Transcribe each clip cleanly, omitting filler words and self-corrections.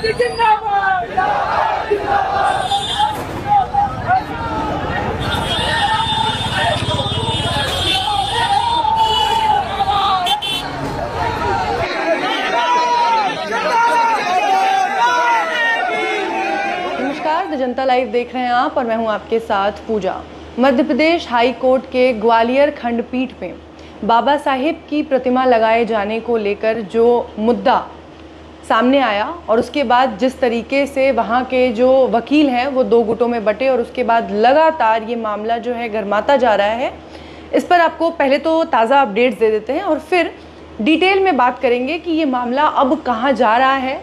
मायावती जिंदाबाद। नमस्कार, the Janata live देख रहे हैं आप और मैं हूं आपके साथ पूजा। मध्य प्रदेश हाई कोर्ट के ग्वालियर खंडपीठ में बाबा साहेब की प्रतिमा लगाए जाने को लेकर जो मुद्दा सामने आया और उसके बाद जिस तरीके से वहाँ के जो वकील हैं वो दो गुटों में बटे और उसके बाद लगातार ये मामला जो है गरमाता जा रहा है, इस पर आपको पहले तो ताज़ा अपडेट्स दे देते हैं और फिर डिटेल में बात करेंगे कि ये मामला अब कहाँ जा रहा है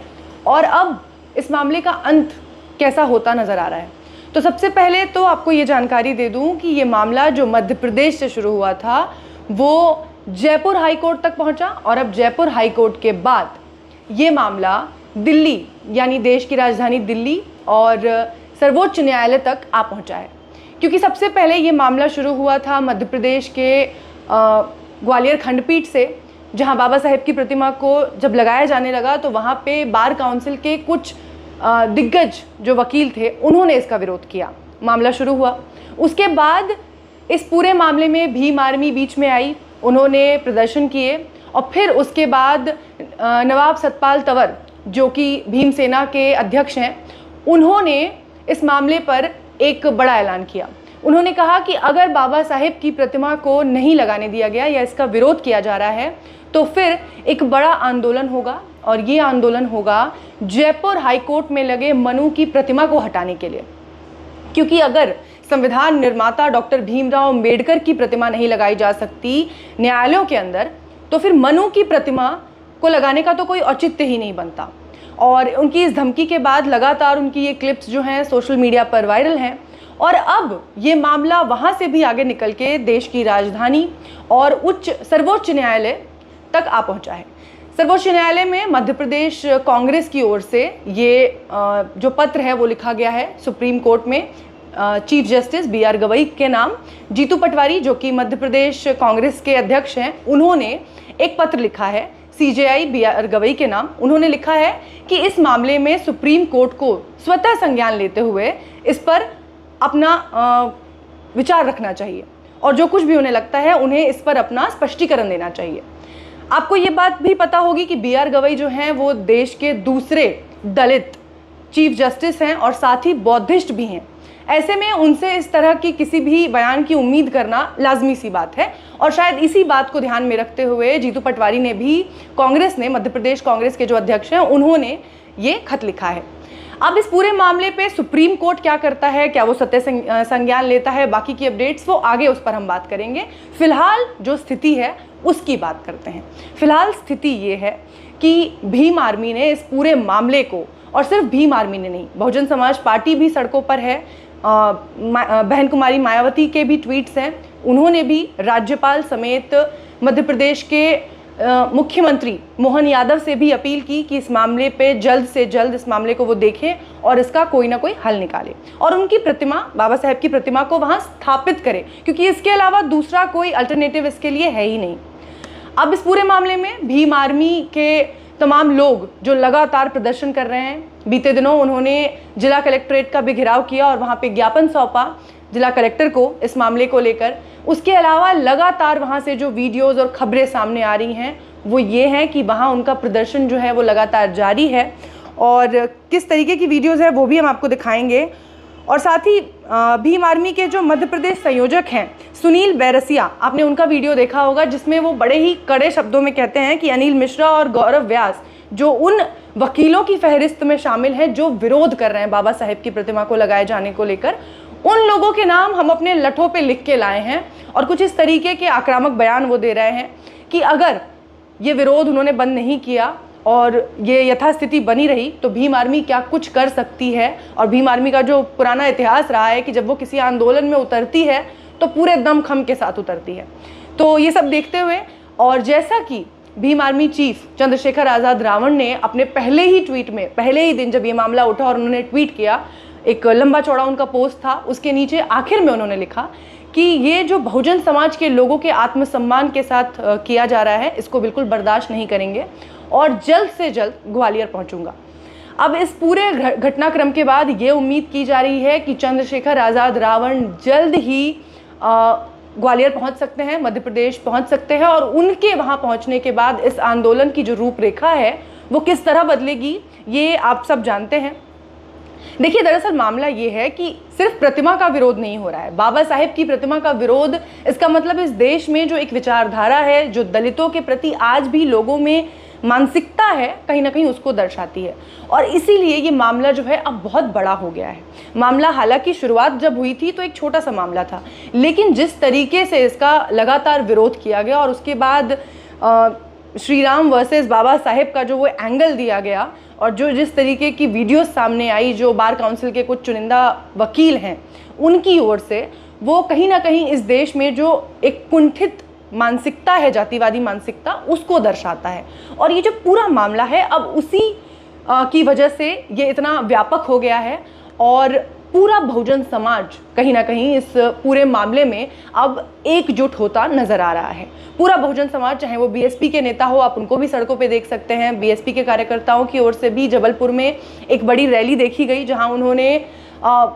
और अब इस मामले का अंत कैसा होता नज़र आ रहा है। तो सबसे पहले तो आपको ये जानकारी दे दूं कि ये मामला जो मध्य प्रदेश से शुरू हुआ था वो जयपुर हाई कोर्ट तक पहुंचा और अब जयपुर हाई कोर्ट के बाद ये मामला दिल्ली यानी देश की राजधानी दिल्ली और सर्वोच्च न्यायालय तक आ पहुंचा है। क्योंकि सबसे पहले ये मामला शुरू हुआ था मध्य प्रदेश के ग्वालियर खंडपीठ से, जहां बाबा साहेब की प्रतिमा को जब लगाया जाने लगा तो वहाँ पे बार काउंसिल के कुछ दिग्गज जो वकील थे उन्होंने इसका विरोध किया। मामला शुरू हुआ, उसके बाद इस पूरे मामले में भीम आर्मी बीच में आई, उन्होंने प्रदर्शन किए और फिर उसके बाद नवाब सतपाल तंवर जो कि भीम सेना के अध्यक्ष हैं, उन्होंने इस मामले पर एक बड़ा ऐलान किया। उन्होंने कहा कि अगर बाबा साहेब की प्रतिमा को नहीं लगाने दिया गया या इसका विरोध किया जा रहा है तो फिर एक बड़ा आंदोलन होगा और ये आंदोलन होगा जयपुर हाई कोर्ट में लगे मनु की प्रतिमा को हटाने के लिए। क्योंकि अगर संविधान निर्माता डॉक्टर भीमराव अंबेडकर की प्रतिमा नहीं लगाई जा सकती न्यायालयों के अंदर, तो फिर मनु की प्रतिमा को लगाने का तो कोई औचित्य ही नहीं बनता। और उनकी इस धमकी के बाद लगातार उनकी ये क्लिप्स जो हैं सोशल मीडिया पर वायरल हैं और अब ये मामला वहाँ से भी आगे निकल के देश की राजधानी और सर्वोच्च न्यायालय तक आ पहुँचा है। सर्वोच्च न्यायालय में मध्य प्रदेश कांग्रेस की ओर से ये जो पत्र है वो लिखा गया है सुप्रीम कोर्ट में चीफ जस्टिस बी.आर. गवई के नाम। जीतू पटवारी जो कि मध्य प्रदेश कांग्रेस के अध्यक्ष हैं, उन्होंने एक पत्र लिखा है सीजेआई बी.आर. गवई के नाम। उन्होंने लिखा है कि इस मामले में सुप्रीम कोर्ट को स्वतः संज्ञान लेते हुए इस पर अपना विचार रखना चाहिए और जो कुछ भी उन्हें लगता है उन्हें इस पर अपना स्पष्टीकरण देना चाहिए। आपको ये बात भी पता होगी कि बी.आर. गवई जो हैं वो देश के दूसरे दलित चीफ जस्टिस हैं और साथ ही बौद्धिस्ट भी हैं। ऐसे में उनसे इस तरह की किसी भी बयान की उम्मीद करना लाजमी सी बात है और शायद इसी बात को ध्यान में रखते हुए जीतू पटवारी ने भी मध्य प्रदेश कांग्रेस के जो अध्यक्ष हैं उन्होंने ये खत लिखा है। अब इस पूरे मामले पे सुप्रीम कोर्ट क्या करता है, क्या वो सत्य संज्ञान लेता है, बाकी की अपडेट्स वो आगे उस पर हम बात करेंगे। फिलहाल जो स्थिति है उसकी बात करते हैं। फिलहाल स्थिति ये है कि भीम आर्मी ने इस पूरे मामले को, और सिर्फ भीम आर्मी ने नहीं, बहुजन समाज पार्टी भी सड़कों पर है, बहन कुमारी मायावती के भी ट्वीट्स हैं, उन्होंने भी राज्यपाल समेत मध्य प्रदेश के मुख्यमंत्री मोहन यादव से भी अपील की कि इस मामले पे जल्द से जल्द इस मामले को वो देखें और इसका कोई ना कोई हल निकाले और उनकी प्रतिमा, बाबा साहेब की प्रतिमा को वहाँ स्थापित करें, क्योंकि इसके अलावा दूसरा कोई अल्टरनेटिव इसके लिए है ही नहीं। अब इस पूरे मामले में भीम आर्मी के तमाम लोग जो लगातार प्रदर्शन कर रहे हैं, बीते दिनों उन्होंने जिला कलेक्ट्रेट का भी घेराव किया और वहाँ पे ज्ञापन सौंपा जिला कलेक्टर को इस मामले को लेकर। उसके अलावा लगातार वहाँ से जो वीडियोस और खबरें सामने आ रही हैं वो ये हैं कि वहाँ उनका प्रदर्शन जो है वो लगातार जारी है और किस तरीके की वीडियोस है वो भी हम आपको दिखाएंगे। और साथ ही भीम आर्मी के जो मध्य प्रदेश संयोजक हैं सुनील बैरसिया, आपने उनका वीडियो देखा होगा जिसमें वो बड़े ही कड़े शब्दों में कहते हैं कि अनिल मिश्रा और गौरव व्यास जो उन वकीलों की फहरिस्त में शामिल हैं जो विरोध कर रहे हैं बाबा साहेब की प्रतिमा को लगाए जाने को लेकर, उन लोगों के नाम हम अपने लठों पे लिख के लाए हैं। और कुछ इस तरीके के आक्रामक बयान वो दे रहे हैं कि अगर ये विरोध उन्होंने बंद नहीं किया और ये यथास्थिति बनी रही तो भीम आर्मी क्या कुछ कर सकती है। और भीम आर्मी का जो पुराना इतिहास रहा है कि जब वो किसी आंदोलन में उतरती है तो पूरे दमखम के साथ उतरती है। तो ये सब देखते हुए और जैसा कि भीम आर्मी चीफ चंद्रशेखर आज़ाद रावण ने अपने पहले ही ट्वीट में, पहले ही दिन जब ये मामला उठा और उन्होंने ट्वीट किया, एक लंबा चौड़ा उनका पोस्ट था, उसके नीचे आखिर में उन्होंने लिखा कि ये जो बहुजन समाज के लोगों के आत्मसम्मान के साथ किया जा रहा है इसको बिल्कुल बर्दाश्त नहीं करेंगे और जल्द से जल्द ग्वालियर पहुंचूंगा। अब इस पूरे घटनाक्रम के बाद ये उम्मीद की जा रही है कि चंद्रशेखर आज़ाद रावण जल्द ही ग्वालियर पहुंच सकते हैं, मध्य प्रदेश पहुंच सकते हैं, और उनके वहां पहुंचने के बाद इस आंदोलन की जो रूपरेखा है वो किस तरह बदलेगी ये आप सब जानते हैं। देखिए, दरअसल मामला ये है कि सिर्फ प्रतिमा का विरोध नहीं हो रहा है, बाबा साहेब की प्रतिमा का विरोध, इसका मतलब इस देश में जो एक विचारधारा है, जो दलितों के प्रति आज भी लोगों में मानसिकता है, कहीं ना कहीं उसको दर्शाती है। और इसीलिए ये मामला जो है अब बहुत बड़ा हो गया है। मामला हालांकि शुरुआत जब हुई थी तो एक छोटा सा मामला था, लेकिन जिस तरीके से इसका लगातार विरोध किया गया और उसके बाद श्री राम वर्सेस बाबा साहेब का जो वो एंगल दिया गया और जो जिस तरीके की वीडियोस सामने आई, जो बार काउंसिल के कुछ चुनिंदा वकील हैं उनकी ओर से, वो कहीं ना कहीं इस देश में जो एक कुंठित मानसिकता है, जातिवादी मानसिकता, उसको दर्शाता है। और ये जो पूरा मामला है अब उसी की वजह से ये इतना व्यापक हो गया है और पूरा बहुजन समाज कहीं ना कहीं इस पूरे मामले में अब एकजुट होता नजर आ रहा है। पूरा बहुजन समाज, चाहे वो बीएसपी के नेता हो, आप उनको भी सड़कों पे देख सकते हैं। बीएसपी के कार्यकर्ताओं की ओर से भी जबलपुर में एक बड़ी रैली देखी गई जहां उन्होंने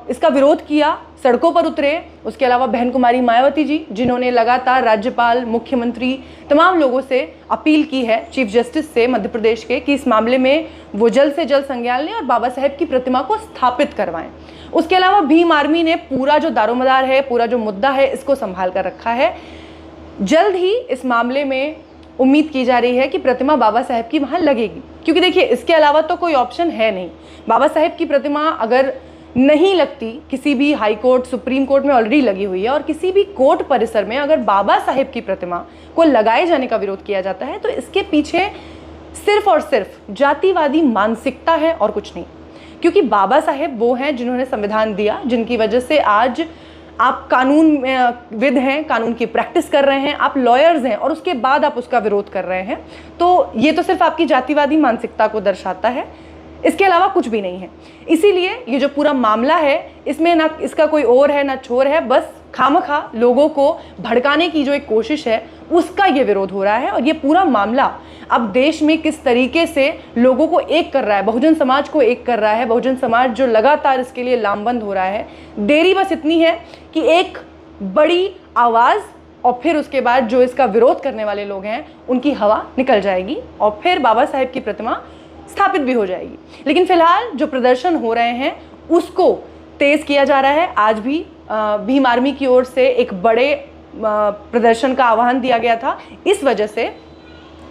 इसका विरोध किया, सड़कों पर उतरे। उसके अलावा बहन कुमारी मायावती जी, जिन्होंने लगातार राज्यपाल, मुख्यमंत्री, तमाम लोगों से अपील की है, चीफ जस्टिस से मध्य प्रदेश के, कि इस मामले में वो जल्द से जल्द संज्ञान लें और बाबा साहेब की प्रतिमा को स्थापित करवाएं। उसके अलावा भीम आर्मी ने पूरा जो दारोमदार है, पूरा जो मुद्दा है, इसको संभाल कर रखा है। जल्द ही इस मामले में उम्मीद की जा रही है कि प्रतिमा बाबा साहेब की वहाँ लगेगी, क्योंकि देखिए इसके अलावा तो कोई ऑप्शन है नहीं। बाबा साहेब की प्रतिमा अगर नहीं लगती, किसी भी हाई कोर्ट, सुप्रीम कोर्ट में ऑलरेडी लगी हुई है, और किसी भी कोर्ट परिसर में अगर बाबा साहेब की प्रतिमा को लगाए जाने का विरोध किया जाता है तो इसके पीछे सिर्फ और सिर्फ जातिवादी मानसिकता है और कुछ नहीं। क्योंकि बाबा साहेब वो हैं जिन्होंने संविधान दिया, जिनकी वजह से आज आप कानून विद हैं, कानून की प्रैक्टिस कर रहे हैं, आप लॉयर्स हैं, और उसके बाद आप उसका विरोध कर रहे हैं। तो ये तो सिर्फ आपकी जातिवादी मानसिकता को दर्शाता है, इसके अलावा कुछ भी नहीं है। इसीलिए ये जो पूरा मामला है, इसमें ना इसका कोई और है ना छोर है, बस खामखा लोगों को भड़काने की जो एक कोशिश है उसका ये विरोध हो रहा है। और ये पूरा मामला अब देश में किस तरीके से लोगों को एक कर रहा है, बहुजन समाज को एक कर रहा है, बहुजन समाज जो लगातार इसके लिए लामबंद हो रहा है। देरी बस इतनी है कि एक बड़ी आवाज़ और फिर उसके बाद जो इसका विरोध करने वाले लोग हैं उनकी हवा निकल जाएगी और फिर बाबा साहेब की प्रतिमा स्थापित भी हो जाएगी। लेकिन फिलहाल जो प्रदर्शन हो रहे हैं उसको तेज किया जा रहा है। आज भी भीम आर्मी की ओर से एक बड़े प्रदर्शन का आह्वान दिया गया था। इस वजह से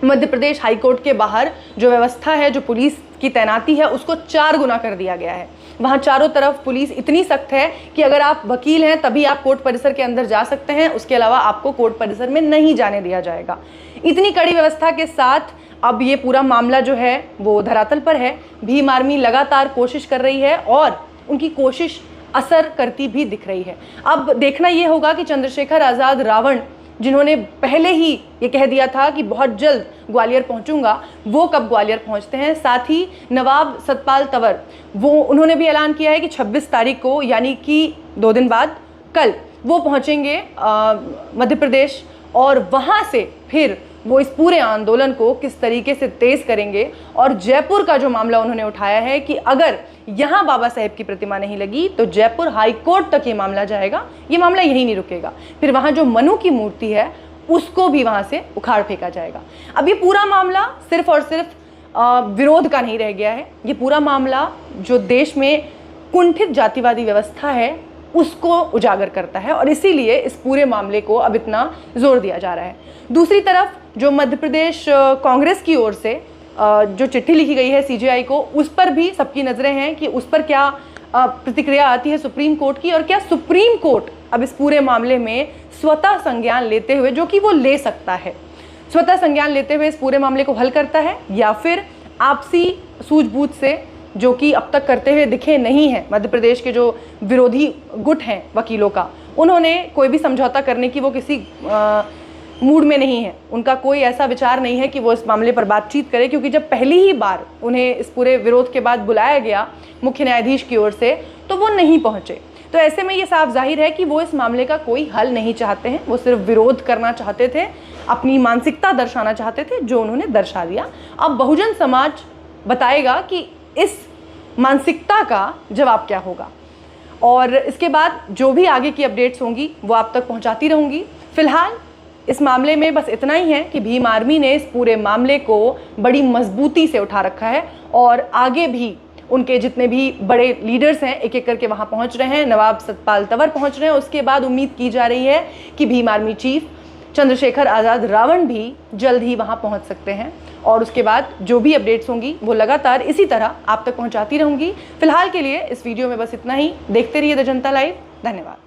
मध्य प्रदेश हाई कोर्ट के बाहर जो व्यवस्था है, जो पुलिस की तैनाती है, उसको 4 गुना कर दिया गया है। वहाँ चारों तरफ पुलिस इतनी सख्त है कि अगर आप वकील हैं तभी आप कोर्ट परिसर के अंदर जा सकते हैं, उसके अलावा आपको कोर्ट परिसर में नहीं जाने दिया जाएगा। इतनी कड़ी व्यवस्था के साथ अब ये पूरा मामला जो है वो धरातल पर है। भीम आर्मी लगातार कोशिश कर रही है और उनकी कोशिश असर करती भी दिख रही है। अब देखना ये होगा कि चंद्रशेखर आज़ाद रावण, जिन्होंने पहले ही ये कह दिया था कि बहुत जल्द ग्वालियर पहुंचूंगा, वो कब ग्वालियर पहुंचते हैं। साथ ही नवाब सतपाल तंवर, वो उन्होंने भी ऐलान किया है कि 26 तारीख को, यानी कि 2 दिन बाद, कल वो पहुंचेंगे मध्य प्रदेश, और वहाँ से फिर वो इस पूरे आंदोलन को किस तरीके से तेज करेंगे। और जयपुर का जो मामला उन्होंने उठाया है कि अगर यहाँ बाबा साहेब की प्रतिमा नहीं लगी तो जयपुर हाई कोर्ट तक ये मामला जाएगा, ये मामला यहीं नहीं रुकेगा, फिर वहाँ जो मनु की मूर्ति है उसको भी वहाँ से उखाड़ फेंका जाएगा। अब ये पूरा मामला सिर्फ और सिर्फ विरोध का नहीं रह गया है, ये पूरा मामला जो देश में कुंठित जातिवादी व्यवस्था है उसको उजागर करता है, और इसीलिए इस पूरे मामले को अब इतना जोर दिया जा रहा है। दूसरी तरफ जो मध्य प्रदेश कांग्रेस की ओर से जो चिट्ठी लिखी गई है सीजेआई को, उस पर भी सबकी नज़रें हैं कि उस पर क्या प्रतिक्रिया आती है सुप्रीम कोर्ट की, और क्या सुप्रीम कोर्ट अब इस पूरे मामले में स्वतः संज्ञान लेते हुए, जो कि वो ले सकता है, स्वतः संज्ञान लेते हुए इस पूरे मामले को हल करता है, या फिर आपसी सूझबूझ से, जो कि अब तक करते हुए दिखे नहीं हैं मध्य प्रदेश के जो विरोधी गुट हैं वकीलों का, उन्होंने कोई भी समझौता करने की वो किसी मूड में नहीं है। उनका कोई ऐसा विचार नहीं है कि वो इस मामले पर बातचीत करें, क्योंकि जब पहली ही बार उन्हें इस पूरे विरोध के बाद बुलाया गया मुख्य न्यायाधीश की ओर से तो वो नहीं पहुंचे। तो ऐसे में ये साफ जाहिर है कि वो इस मामले का कोई हल नहीं चाहते हैं, वो सिर्फ विरोध करना चाहते थे, अपनी मानसिकता दर्शाना चाहते थे, जो उन्होंने दर्शा दिया। अब बहुजन समाज बताएगा कि इस मानसिकता का जवाब क्या होगा। और इसके बाद जो भी आगे की अपडेट्स होंगी वो आप तक पहुंचाती रहूंगी। फिलहाल इस मामले में बस इतना ही है कि भीम आर्मी ने इस पूरे मामले को बड़ी मजबूती से उठा रखा है और आगे भी उनके जितने भी बड़े लीडर्स हैं एक एक करके वहां पहुंच रहे हैं। नवाब सतपाल तंवर पहुंच रहे हैं। उसके बाद उम्मीद की जा रही है कि भीम आर्मी चीफ चंद्रशेखर आज़ाद रावण भी जल्द ही वहां पहुंच सकते हैं और उसके बाद जो भी अपडेट्स होंगी वो लगातार इसी तरह आप तक पहुंचाती रहूंगी। फिलहाल के लिए इस वीडियो में बस इतना ही। देखते रहिए द जनता लाइव। धन्यवाद।